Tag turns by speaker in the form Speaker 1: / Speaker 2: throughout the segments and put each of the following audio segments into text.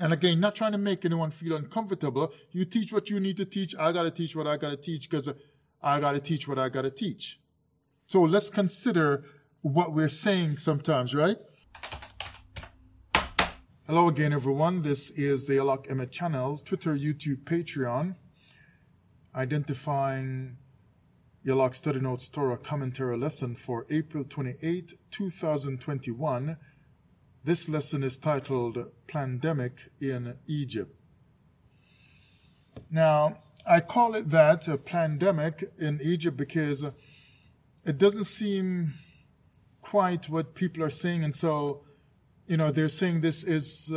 Speaker 1: And again, not trying to make anyone feel uncomfortable. You teach what you need to teach. I got to teach what I got to teach because I got to teach what I got to teach. So let's consider what we're saying sometimes, right? Hello again, everyone. This is the Emma channel, Twitter, YouTube, Patreon, identifying Yalak Study Notes Torah Commentary lesson for April 28, 2021. This lesson is titled Pandemic in Egypt. Now, I call it that, a pandemic in Egypt, because it doesn't seem quite what people are saying. And so, they're saying this is,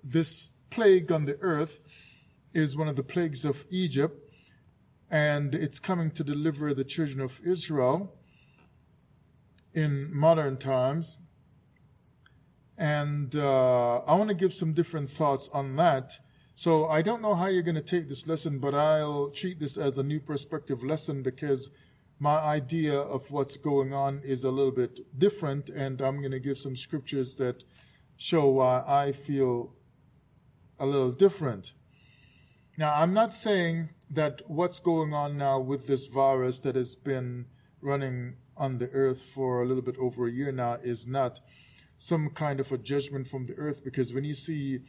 Speaker 1: this plague on the earth is one of the plagues of Egypt, and it's coming to deliver the children of Israel in modern times. And I want to give some different thoughts on that. So I don't know how you're going to take this lesson, but I'll treat this as a new perspective lesson because my idea of what's going on is a little bit different, and I'm going to give some scriptures that show why I feel a little different. Now, I'm not saying that what's going on now with this virus that has been running on the earth for a little bit over a year now is not some kind of a judgment from the earth, because when you see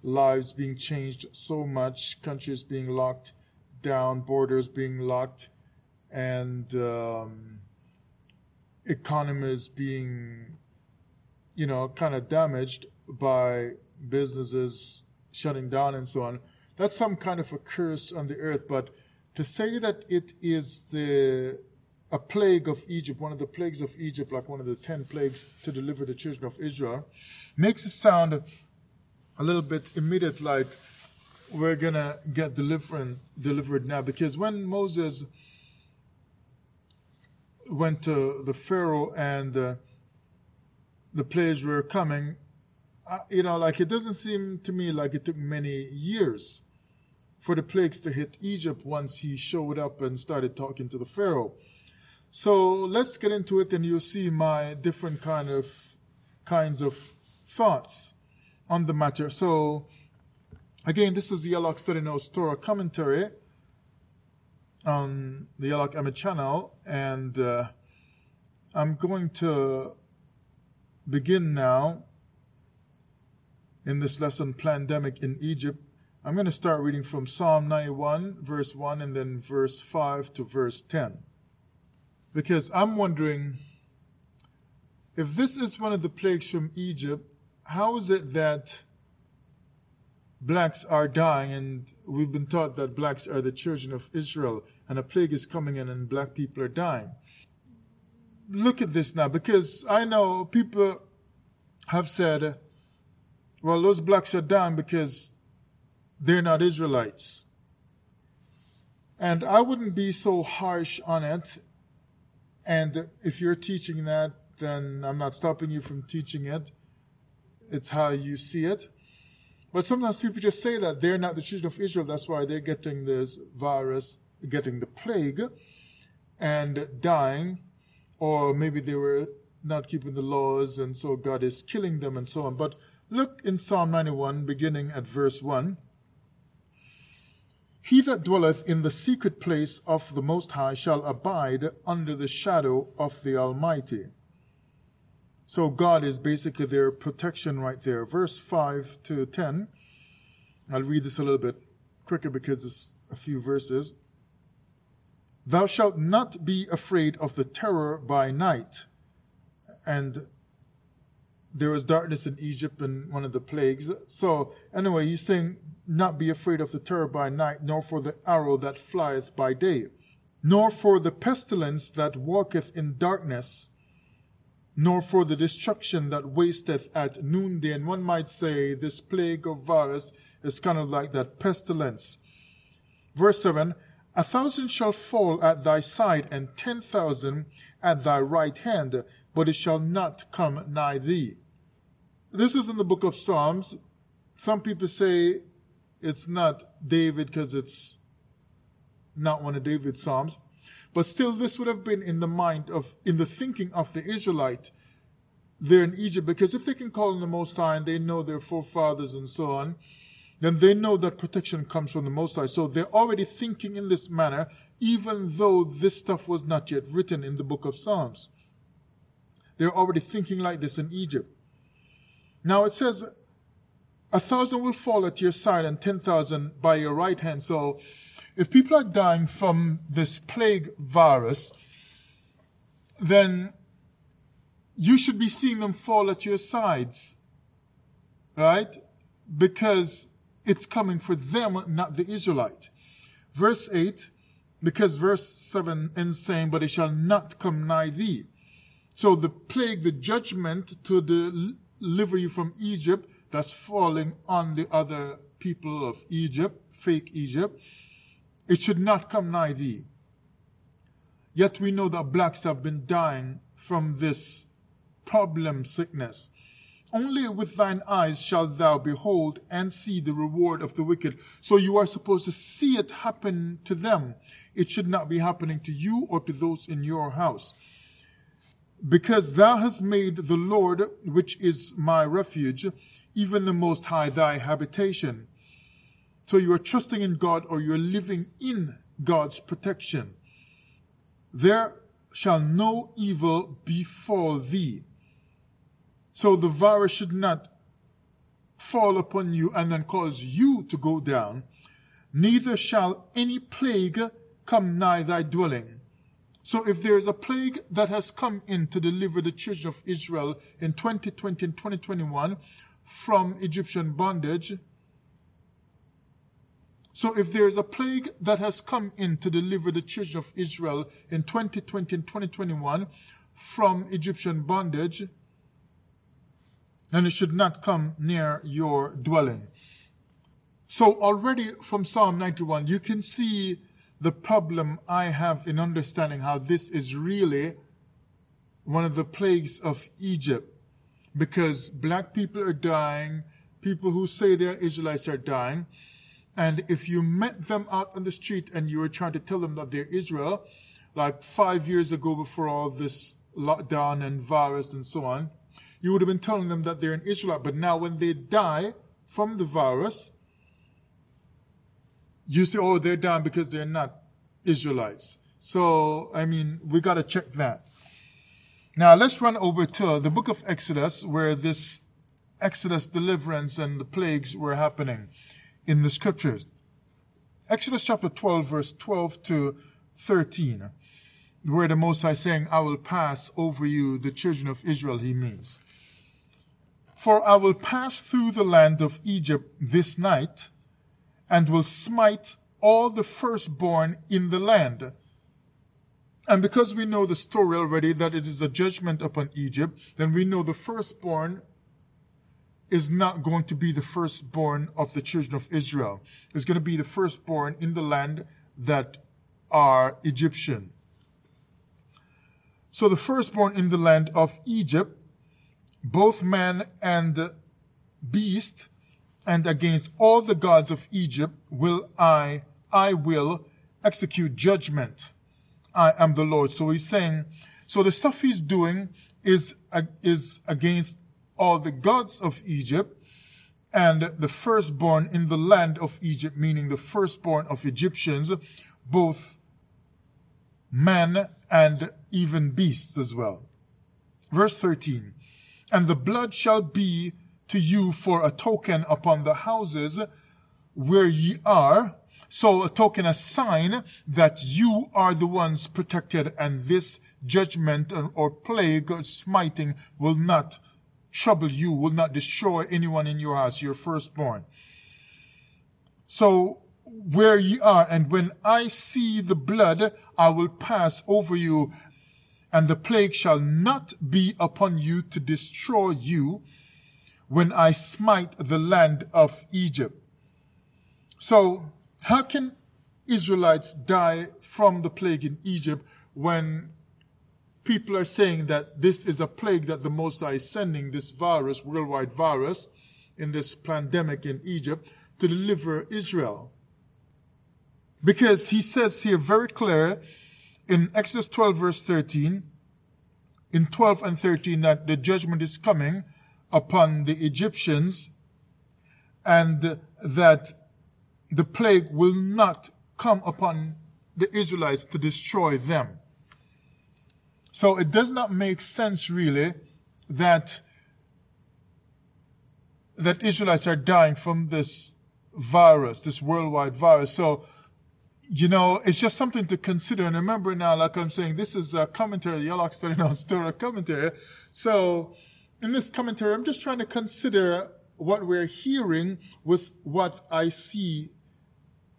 Speaker 1: lives being changed so much, countries being locked down, borders being locked, and economies being, kind of damaged by businesses shutting down and so on, that's some kind of a curse on the earth. But to say that it is a plague of Egypt, one of the plagues of Egypt, like one of the 10 plagues to deliver the children of Israel, makes it sound a little bit immediate, like we're going to get delivered now. Because when Moses went to the Pharaoh and the plagues were coming, it doesn't seem to me like it took many years for the plagues to hit Egypt once he showed up and started talking to the Pharaoh. So let's get into it, and you'll see my different kinds of thoughts on the matter. So again, this is the Yalak Study Notes Torah Commentary on the Emma channel, and I'm going to begin now in this lesson, Pandemic in Egypt. I'm going to start reading from Psalm 91, verse 1, and then verse 5 to verse 10. Because I'm wondering, if this is one of the plagues from Egypt, how is it that blacks are dying? And we've been taught that blacks are the children of Israel, and a plague is coming in and black people are dying. Look at this now, because I know people have said, well, those blacks are dying because they're not Israelites. And I wouldn't be so harsh on it. And if you're teaching that, then I'm not stopping you from teaching it. It's how you see it. But sometimes people just say that they're not the children of Israel. That's why they're getting this virus, getting the plague, and dying. Or maybe they were not keeping the laws, and so God is killing them and so on. But look in Psalm 91, beginning at verse 1. He that dwelleth in the secret place of the Most High shall abide under the shadow of the Almighty. So God is basically their protection right there. Verse 5 to 10. I'll read this a little bit quicker because it's a few verses. Thou shalt not be afraid of the terror by night. And there was darkness in Egypt in one of the plagues. So anyway, he's saying, not be afraid of the terror by night, nor for the arrow that flieth by day, nor for the pestilence that walketh in darkness, nor for the destruction that wasteth at noonday. And one might say this plague of virus is kind of like that pestilence. Verse 7, 1,000 shall fall at thy side, and 10,000 at thy right hand, but it shall not come nigh thee. This is in the book of Psalms. Some people say it's not David because it's not one of David's Psalms. But still, this would have been in the mind of, in the thinking of the Israelite they're in Egypt, because if they can call on the Most High and they know their forefathers and so on, then they know that protection comes from the Most High. So they're already thinking in this manner, even though this stuff was not yet written in the book of Psalms. They're already thinking like this in Egypt. Now it says, 1,000 will fall at your side and 10,000 by your right hand. So if people are dying from this plague virus, then you should be seeing them fall at your sides, right? Because it's coming for them, not the Israelite. Verse 8, because verse 7 ends saying, but it shall not come nigh thee. So the plague, the judgment to deliver you from Egypt, that's falling on the other people of Egypt, fake Egypt, it should not come nigh thee. Yet we know that blacks have been dying from this problem sickness. Only with thine eyes shalt thou behold and see the reward of the wicked. So you are supposed to see it happen to them. It should not be happening to you or to those in your house. Because thou hast made the Lord, which is my refuge, even the Most High thy habitation. So you are trusting in God, or you are living in God's protection. There shall no evil befall thee. So the virus should not fall upon you and then cause you to go down. Neither shall any plague come nigh thy dwelling. So if there is a plague that has come in to deliver the children of Israel in 2020 and 2021 from Egyptian bondage, so if there is a plague that has come in to deliver the children of Israel in 2020 and 2021 from Egyptian bondage, then it should not come near your dwelling. So already from Psalm 91, you can see the problem I have in understanding how this is really one of the plagues of Egypt. Because black people are dying, people who say they're Israelites are dying, and if you met them out on the street and you were trying to tell them that they're Israel, like 5 years ago before all this lockdown and virus and so on, you would have been telling them that they're an Israelite. But now when they die from the virus, you say, oh, they're dying because they're not Israelites. So, I mean, we got to check that. Now, let's run over to the book of Exodus, where this Exodus deliverance and the plagues were happening in the scriptures. Exodus chapter 12, verse 12 to 13, where the Most High is saying, I will pass over you, the children of Israel, he means. For I will pass through the land of Egypt this night, and will smite all the firstborn in the land. And because we know the story already, that it is a judgment upon Egypt, then we know the firstborn is not going to be the firstborn of the children of Israel. It's going to be the firstborn in the land that are Egyptian. So the firstborn in the land of Egypt, both man and beast, and against all the gods of Egypt will I will execute judgment. I am the Lord. So he's saying, so the stuff he's doing is against all the gods of Egypt and the firstborn in the land of Egypt, meaning the firstborn of Egyptians, both man and even beasts as well. Verse 13, and the blood shall be to you for a token upon the houses where ye are. So a token, a sign that you are the ones protected, and this judgment or plague or smiting will not trouble you, will not destroy anyone in your house, your firstborn. So where ye are, and when I see the blood, I will pass over you, and the plague shall not be upon you to destroy you when I smite the land of Egypt. So how can Israelites die from the plague in Egypt when people are saying that this is a plague that the Most High is sending, this virus, worldwide virus, in this pandemic in Egypt, to deliver Israel? Because he says here very clear in Exodus 12 verse 13, in 12 and 13 that the judgment is coming upon the Egyptians, and that the plague will not come upon the Israelites to destroy them. So it does not make sense really that Israelites are dying from this virus, this worldwide virus. So, it's just something to consider. And remember now, like I'm saying, this is a commentary. Y'all studying on Torah commentary. So in this commentary, I'm just trying to consider what we're hearing with what I see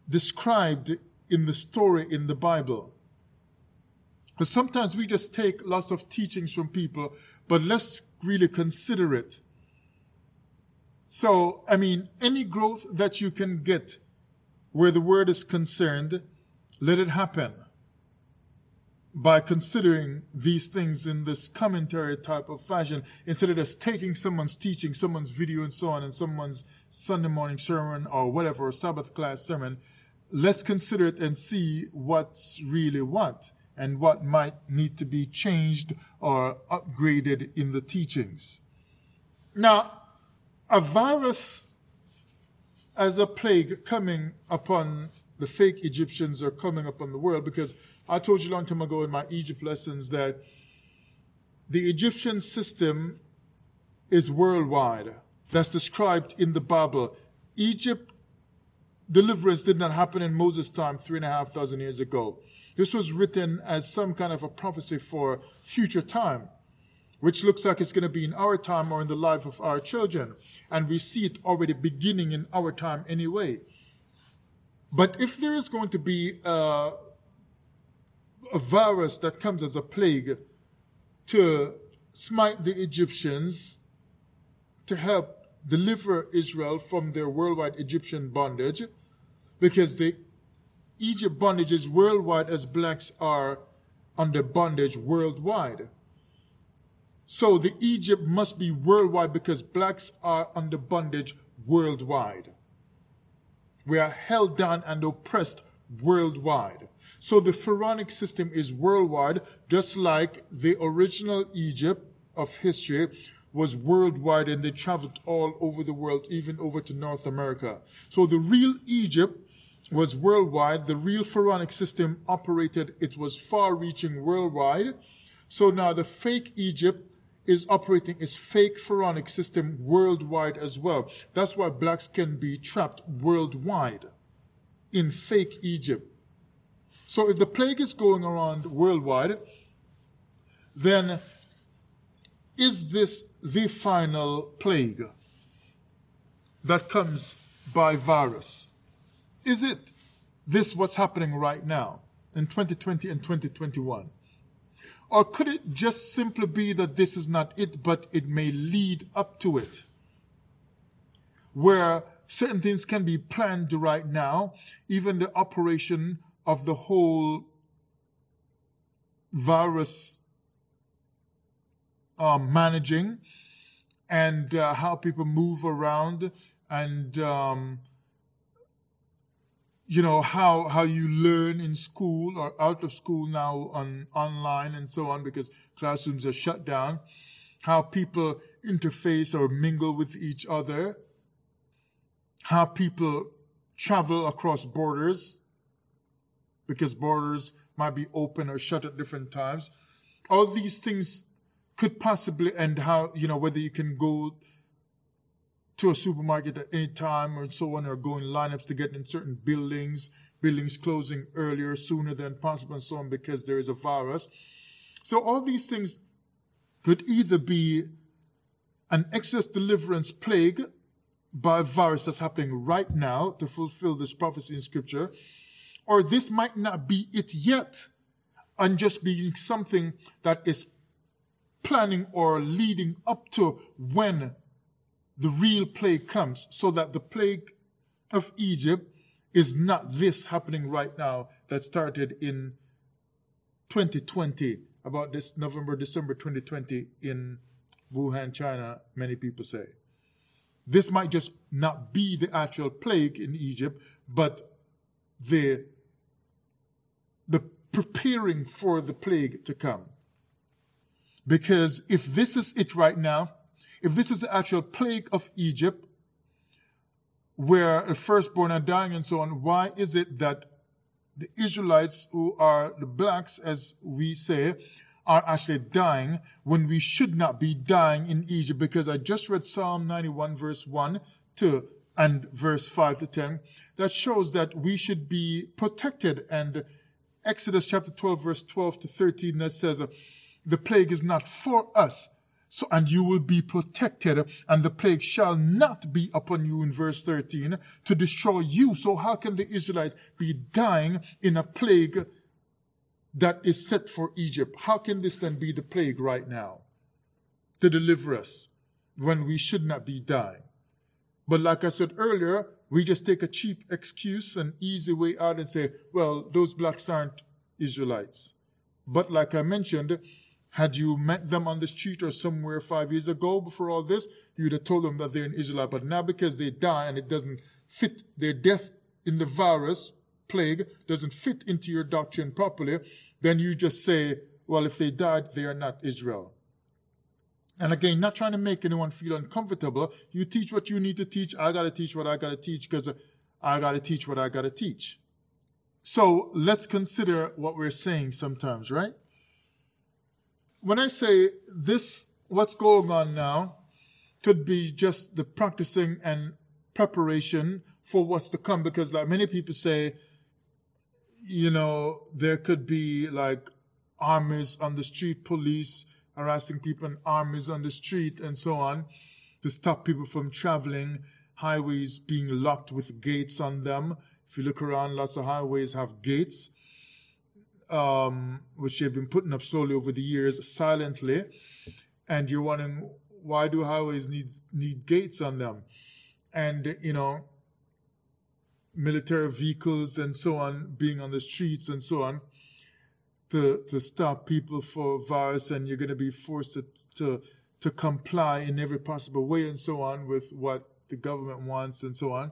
Speaker 1: described in the story in the Bible. Because sometimes we just take lots of teachings from people, but let's really consider it. So, any growth that you can get where the word is concerned, let it happen by considering these things in this commentary type of fashion, instead of just taking someone's teaching, someone's video and so on, and someone's Sunday morning sermon or whatever, or Sabbath class sermon. Let's consider it and see what's really what, and what might need to be changed or upgraded in the teachings. Now, a virus as a plague coming upon the fake Egyptians or coming upon the world, because I told you a long time ago in my Egypt lessons that the Egyptian system is worldwide. That's described in the Bible. Egypt deliverance did not happen in Moses' time 3,500 years ago. This was written as some kind of a prophecy for future time, which looks like it's going to be in our time or in the life of our children. And we see it already beginning in our time anyway. But if there is going to be a virus that comes as a plague to smite the Egyptians, to help deliver Israel from their worldwide Egyptian bondage, because the Egypt bondage is worldwide as blacks are under bondage worldwide. So the Egypt must be worldwide because blacks are under bondage worldwide. We are held down and oppressed worldwide. So the Pharaonic system is worldwide, just like the original Egypt of history was worldwide, and they traveled all over the world, even over to North America. So the real Egypt was worldwide. The real Pharaonic system operated, it was far-reaching worldwide. So now the fake Egypt is operating its fake Pharaonic system worldwide as well. That's why blacks can be trapped worldwide in fake Egypt. So if the plague is going around worldwide, then is this the final plague that comes by virus? Is it this what's happening right now in 2020 and 2021? Or could it just simply be that this is not it, but it may lead up to it, where certain things can be planned right now, even the operation of the whole virus managing, and how people move around, and how you learn in school or out of school now online and so on, because classrooms are shut down, how people interface or mingle with each other, how people travel across borders, because borders might be open or shut at different times. All these things could possibly, and how, whether you can go to a supermarket at any time or so on, or go in lineups to get in certain buildings closing earlier, sooner than possible and so on, because there is a virus. So all these things could either be an excess deliverance plague by a virus that's happening right now to fulfill this prophecy in Scripture, or this might not be it yet, and just being something that is planning or leading up to when the real plague comes, so that the plague of Egypt is not this happening right now that started in 2020, about this December 2020 in Wuhan, China, many people say. This might just not be the actual plague in Egypt, but the preparing for the plague to come. Because if this is it right now, if this is the actual plague of Egypt, where the firstborn are dying and so on, why is it that the Israelites, who are the blacks, as we say, are actually dying when we should not be dying in Egypt? Because I just read Psalm 91 verse 1 to and verse 5 to 10 that shows that we should be protected, and Exodus chapter 12 verse 12 to 13 that says the plague is not for us, so and you will be protected, and the plague shall not be upon you in verse 13 to destroy you. So how can the Israelites be dying in a plague that is set for Egypt? How can this then be the plague right now to deliver us when we should not be dying? But like I said earlier, we just take a cheap excuse, an easy way out, and say, well, those blacks aren't Israelites. But like I mentioned, had you met them on the street or somewhere 5 years ago before all this, you'd have told them that they're an Israelite. But now because they die and it doesn't fit, their death in the virus, plague, doesn't fit into your doctrine properly, then you just say, well, if they died, they are not Israel. And again, not trying to make anyone feel uncomfortable. You teach what you need to teach. I got to teach what I got to teach because I got to teach what I got to teach. So let's consider what we're saying sometimes, right? When I say this, what's going on now could be just the practicing and preparation for what's to come, because like many people say, you know, there could be like armies on the street, police harassing people and armies on the street and so on to stop people from traveling, highways being locked with gates on them. If you look around, lots of highways have gates, which they've been putting up slowly over the years, silently. And you're wondering, why do highways need gates on them? And, you know, military vehicles and so on being on the streets and so on to stop people for virus, and you're going to be forced to comply in every possible way and so on with what the government wants and so on.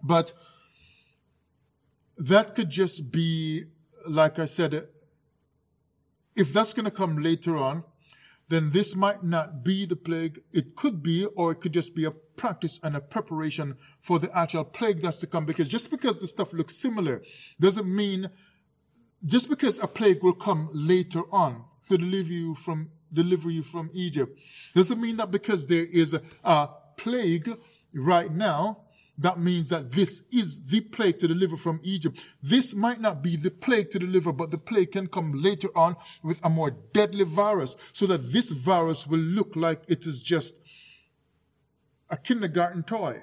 Speaker 1: But that could just be, like I said, if that's going to come later on, then this might not be the plague. It could be, or it could just be a practice and a preparation for the actual plague that's to come. Because just because the stuff looks similar doesn't mean, just because a plague will come later on to deliver you from Egypt, doesn't mean that because there is a plague right now, that means that this is the plague to deliver from Egypt. This might not be the plague to deliver, but the plague can come later on with a more deadly virus, so that this virus will look like it is just a kindergarten toy.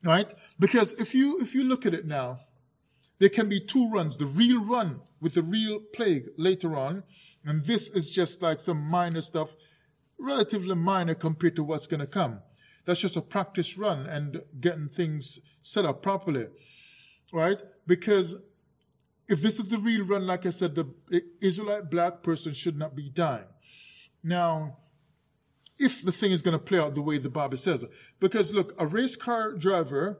Speaker 1: Right? Because if you look at it now, there can be two runs, the real run with the real plague later on, and this is just like some minor stuff, relatively minor compared to what's going to come. That's just a practice run and getting things set up properly, right? Because if this is the real run, like I said, the Israelite black person should not be dying. Now, if the thing is going to play out the way the Bible says, because look, a race car driver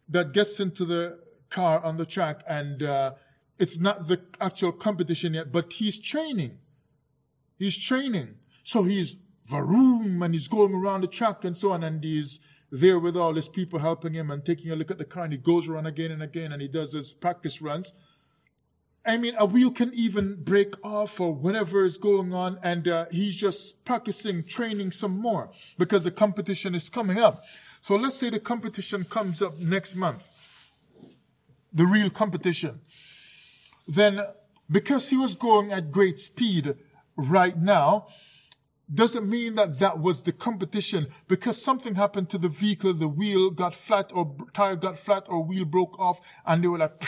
Speaker 1: that gets into the car on the track and it's not the actual competition yet, but he's training. He's training. So he's varoom, and he's going around the track and so on, and he's there with all his people helping him and taking a look at the car, and he goes around again and again, and he does his practice runs. I mean, a wheel can even break off or whatever is going on, and he's just practicing, training some more because the competition is coming up. So let's say the competition comes up next month, the real competition. Then because he was going at great speed right now, doesn't mean that that was the competition. Because something happened to the vehicle, the wheel got flat or tire got flat or wheel broke off, and they were like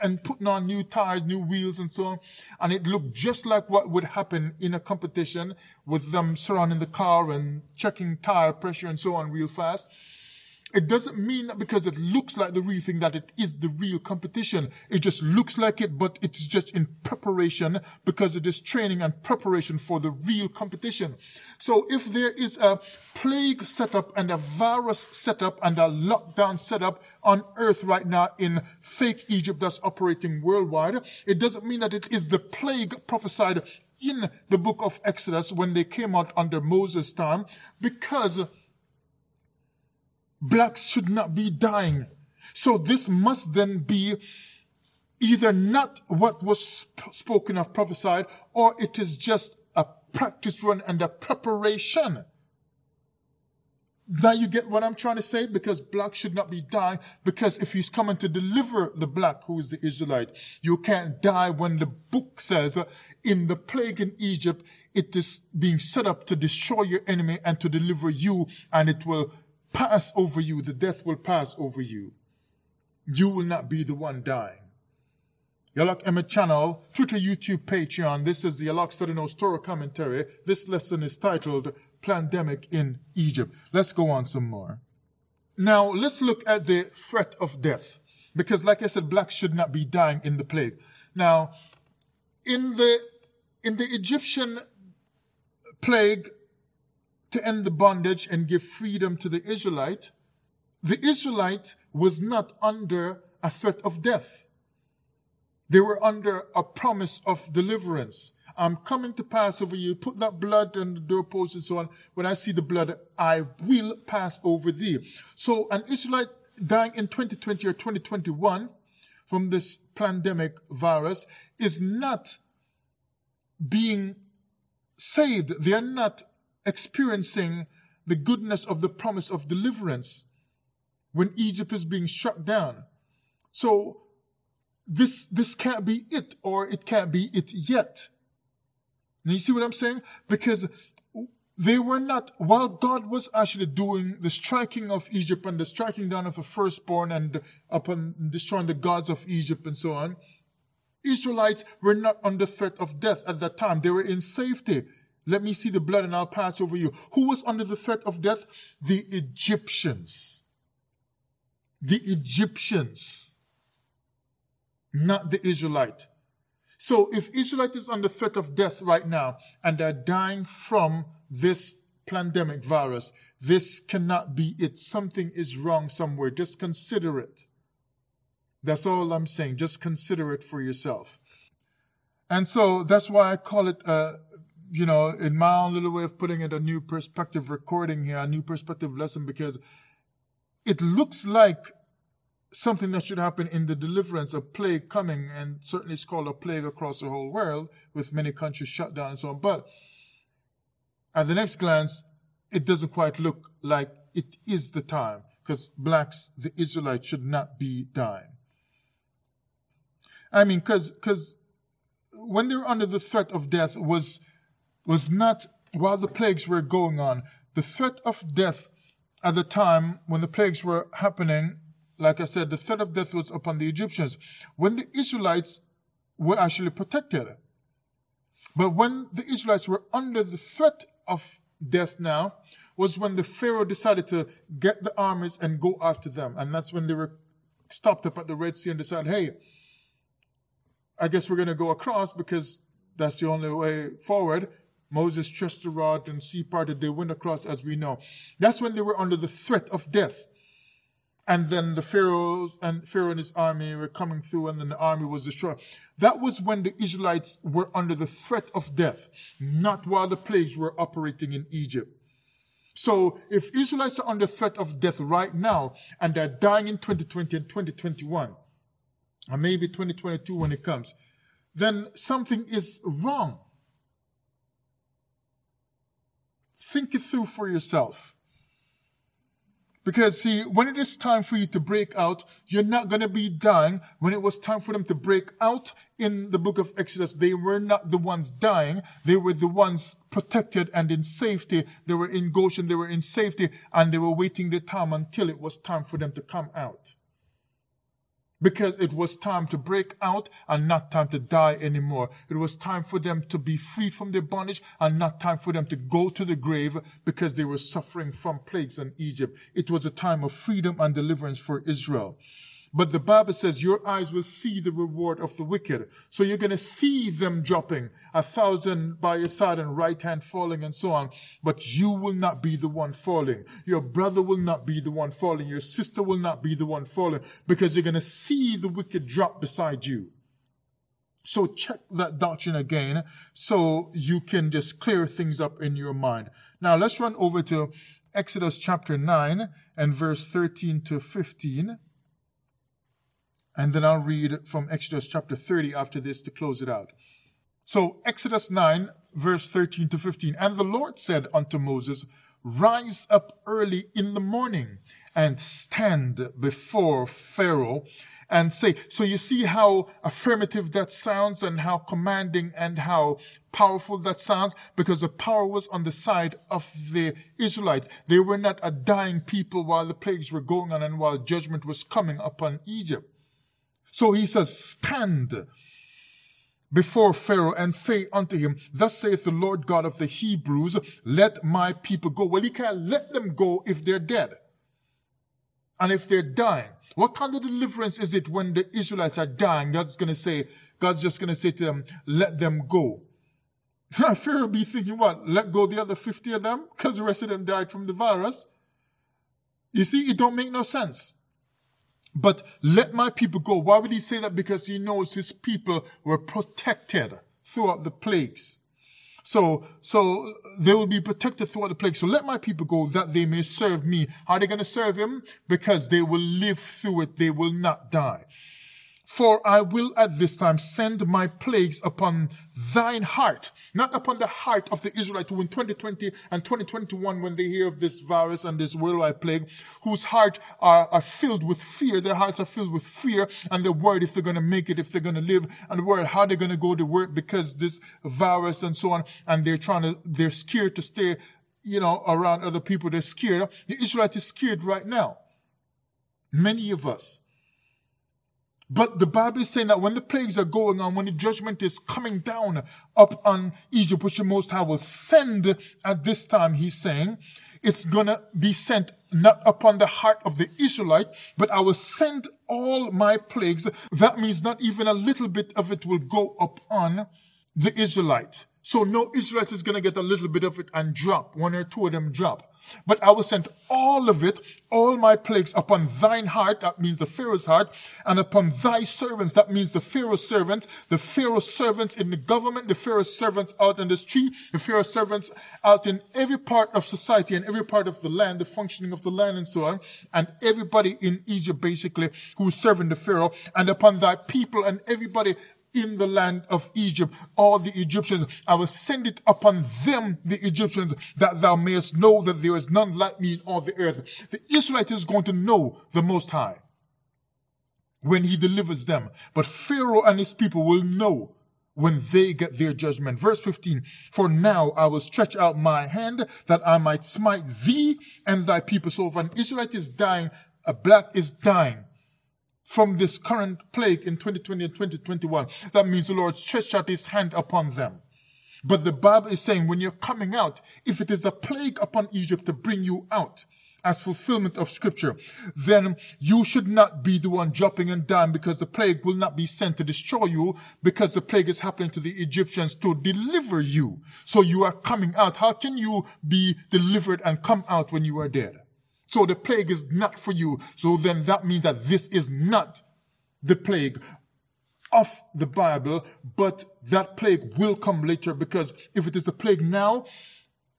Speaker 1: and putting on new tires, new wheels and so on, and it looked just like what would happen in a competition with them surrounding the car and checking tire pressure and so on real fast. It doesn't mean that because it looks like the real thing that it is the real competition. It just looks like it, but it's just in preparation because it is training and preparation for the real competition. So if there is a plague setup and a virus setup and a lockdown setup on earth right now in fake Egypt that's operating worldwide, it doesn't mean that it is the plague prophesied in the book of Exodus when they came out under Moses' time, because blacks should not be dying. So this must then be either not what was spoken of, prophesied, or it is just a practice run and a preparation. Now you get what I'm trying to say? Because black should not be dying, because if he's coming to deliver the black, who is the Israelite, you can't die when the book says in the plague in Egypt, it is being set up to destroy your enemy and to deliver you, and it will pass over you. The death will pass over you. You will not be the one dying. Yalak Emmett channel, Twitter, YouTube, Patreon. This is the Yalak Study Notes Torah commentary. This lesson is titled Pandemic in Egypt. Let's go on some more. Now let's look at the threat of death, because like I said, blacks should not be dying in the plague. Now in the Egyptian plague, to end the bondage and give freedom to the Israelite was not under a threat of death. They were under a promise of deliverance. I'm coming to pass over you. Put that blood on the doorpost and so on. When I see the blood, I will pass over thee. So an Israelite dying in 2020 or 2021 from this pandemic virus is not being saved. They are not experiencing the goodness of the promise of deliverance when Egypt is being shut down. So this can't be it, or it can't be it yet. Now you see what I'm saying? Because they were not, while God was actually doing the striking of Egypt and the striking down of the firstborn and upon destroying the gods of Egypt and so on, Israelites were not under threat of death at that time. They were in safety. Let me see the blood and I'll pass over you. Who was under the threat of death? The Egyptians. The Egyptians. Not the Israelite. So if Israelite is under threat of death right now and they're dying from this pandemic virus, this cannot be it. Something is wrong somewhere. Just consider it. That's all I'm saying. Just consider it for yourself. And so that's why I call it in my own little way of putting it, a new perspective recording here, a new perspective lesson, because it looks like something that should happen in the deliverance, a plague coming, and certainly it's called a plague across the whole world with many countries shut down and so on. But at the next glance, it doesn't quite look like it is the time, because blacks, the Israelites, should not be dying. I mean, because when they were under the threat of death was not while the plagues were going on. The threat of death at the time when the plagues were happening, like I said, the threat of death was upon the Egyptians, when the Israelites were actually protected. But when the Israelites were under the threat of death now, was when the Pharaoh decided to get the armies and go after them. And that's when they were stopped up at the Red Sea and decided, hey, I guess we're going to go across because that's the only way forward. Moses stretched the rod and sea parted. They went across, as we know. That's when they were under the threat of death. And then the Pharaoh and his army were coming through, and then the army was destroyed. That was when the Israelites were under the threat of death, not while the plagues were operating in Egypt. So if Israelites are under threat of death right now, and they're dying in 2020 and 2021, or maybe 2022 when it comes, then something is wrong. Think it through for yourself. Because see, when it is time for you to break out, you're not going to be dying. When it was time for them to break out in the book of Exodus, they were not the ones dying. They were the ones protected and in safety. They were in Goshen, they were in safety, and they were waiting their time until it was time for them to come out. because it was time to break out and not time to die anymore. It was time for them to be freed from their bondage and not time for them to go to the grave because they were suffering from plagues in Egypt. It was a time of freedom and deliverance for Israel. But the Bible says your eyes will see the reward of the wicked. So you're going to see them dropping, 1,000 by your side and right hand falling and so on. But you will not be the one falling. Your brother will not be the one falling. Your sister will not be the one falling, because you're going to see the wicked drop beside you. So check that doctrine again so you can just clear things up in your mind. Now let's run over to Exodus chapter 9 and verse 13 to 15. And then I'll read from Exodus chapter 30 after this to close it out. So Exodus 9, verse 13 to 15. And the Lord said unto Moses, Rise up early in the morning and stand before Pharaoh and say. So you see how affirmative that sounds and how commanding and how powerful that sounds, because the power was on the side of the Israelites. They were not a dying people while the plagues were going on and while judgment was coming upon Egypt. So he says, Stand before Pharaoh and say unto him, Thus saith the Lord God of the Hebrews, Let my people go. Well, he can't let them go if they're dead and if they're dying. What kind of deliverance is it when the Israelites are dying? God's just going to say to them, Let them go. Pharaoh will be thinking, what? Let go the other 50 of them because the rest of them died from the virus? You see, it don't make no sense. But let my people go. Why would he say that? Because he knows his people were protected throughout the plagues. So they will be protected throughout the plagues. So let my people go that they may serve me. How are they going to serve him? Because they will live through it. They will not die. For I will at this time send my plagues upon thine heart, not upon the heart of the Israelites who in 2020 and 2021, when they hear of this virus and this worldwide plague, whose heart are filled with fear. Their hearts are filled with fear, and they're worried if they're going to make it, if they're going to live, and worried how they're going to go to work because this virus and so on, and they're scared to stay, around other people. They're scared. The Israelite is scared right now. Many of us. But the Bible is saying that when the plagues are going on, when the judgment is coming down up on Egypt, which the Most High will send at this time, he's saying, it's going to be sent not upon the heart of the Israelite, but I will send all my plagues. That means not even a little bit of it will go upon the Israelite. So no Israelite is going to get a little bit of it and drop, one or two of them drop. But I will send all of it, all my plagues, upon thine heart, that means the Pharaoh's heart, and upon thy servants, that means the Pharaoh's servants in the government, the Pharaoh's servants out in the street, the Pharaoh's servants out in every part of society and every part of the land, the functioning of the land and so on, and everybody in Egypt basically who's serving the Pharaoh, and upon thy people and everybody in the land of Egypt, all the Egyptians, I will send it upon them, the Egyptians, that thou mayest know that there is none like me in all the earth. The Israelite is going to know the Most High when he delivers them. But Pharaoh and his people will know when they get their judgment. Verse 15, For now I will stretch out my hand that I might smite thee and thy people. So if an Israelite is dying, a black is dying from this current plague in 2020 and 2021, that means the Lord stretched out his hand upon them. But the Bible is saying when you're coming out, if it is a plague upon Egypt to bring you out as fulfillment of scripture, then you should not be the one dropping and dying, because the plague will not be sent to destroy you, because the plague is happening to the Egyptians to deliver you. So you are coming out. How can you be delivered and come out when you are dead? So the plague is not for you. So then that means that this is not the plague of the Bible, but that plague will come later, because if it is the plague now,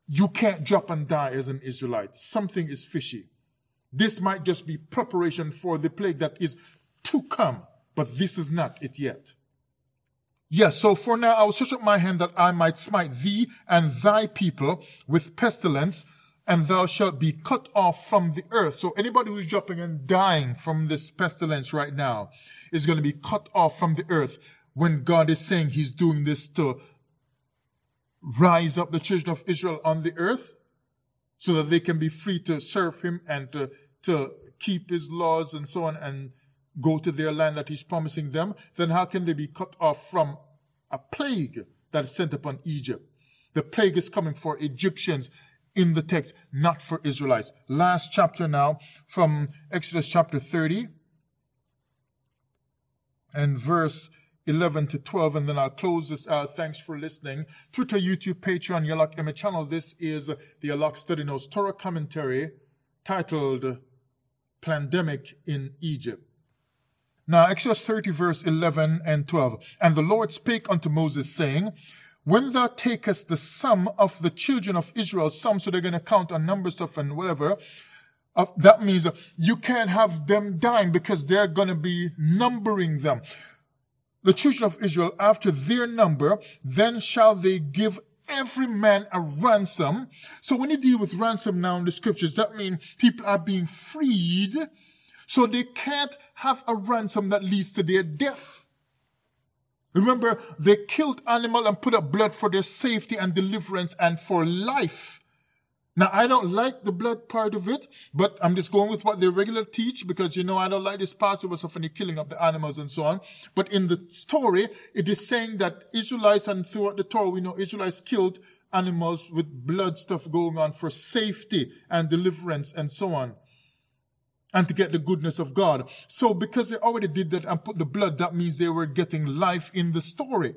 Speaker 1: you can't drop and die as an Israelite. Something is fishy. This might just be preparation for the plague that is to come, but this is not it yet. Yes, so for now I will stretch up my hand that I might smite thee and thy people with pestilence, and thou shalt be cut off from the earth. So anybody who's dropping and dying from this pestilence right now is going to be cut off from the earth, when God is saying he's doing this to rise up the children of Israel on the earth so that they can be free to serve him and to keep his laws and so on, and go to their land that he's promising them, then how can they be cut off from a plague that is sent upon Egypt? The plague is coming for Egyptians in the text, not for Israelites. Last chapter now, from Exodus chapter 30 and verse 11 to 12, and then I'll close this out. Thanks for listening. Twitter, YouTube, Patreon, Yalak Emmett channel. This is the Yalak Study Notes Torah commentary titled Pandemic in Egypt. Now, Exodus 30, verse 11 and 12. And the Lord spake unto Moses, saying, when thou takest the sum of the children of Israel, sum, so they're going to count on numbers of and whatever, that means you can't have them dying because they're going to be numbering them. The children of Israel, after their number, then shall they give every man a ransom. So when you deal with ransom now in the scriptures, that means people are being freed, so they can't have a ransom that leads to their death. Remember, they killed animal and put up blood for their safety and deliverance and for life. Now, I don't like the blood part of it, but I'm just going with what they regularly teach because, I don't like this Passover stuff and the killing of the animals and so on. But in the story, it is saying that Israelites, and throughout the Torah, we know Israelites killed animals with blood stuff going on for safety and deliverance and so on, and to get the goodness of God. So because they already did that and put the blood, that means they were getting life in the story.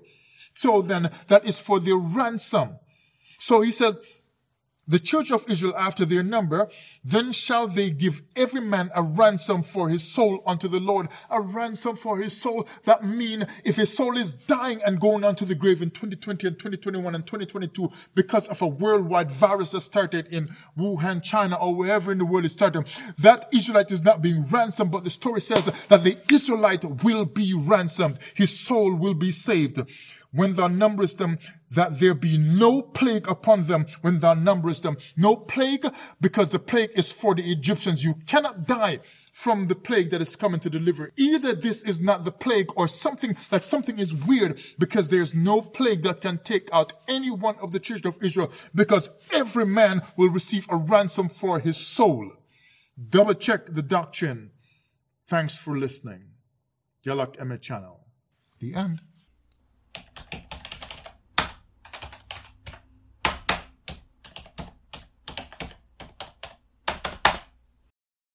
Speaker 1: So then that is for their ransom. So he says, the children of Israel after their number, then shall they give every man a ransom for his soul unto the Lord. A ransom for his soul. That means if his soul is dying and going on to the grave in 2020 and 2021 and 2022 because of a worldwide virus that started in Wuhan, China, or wherever in the world it started, that Israelite is not being ransomed, but the story says that the Israelite will be ransomed. His soul will be saved. When thou numberest them, that there be no plague upon them when thou numberest them. No plague, because the plague is for the Egyptians. You cannot die from the plague that is coming to deliver. Either this is not the plague or something is weird, because there's no plague that can take out any one of the children of Israel, because every man will receive a ransom for his soul. Double check the doctrine. Thanks for listening. Yalak Emmett channel. The end.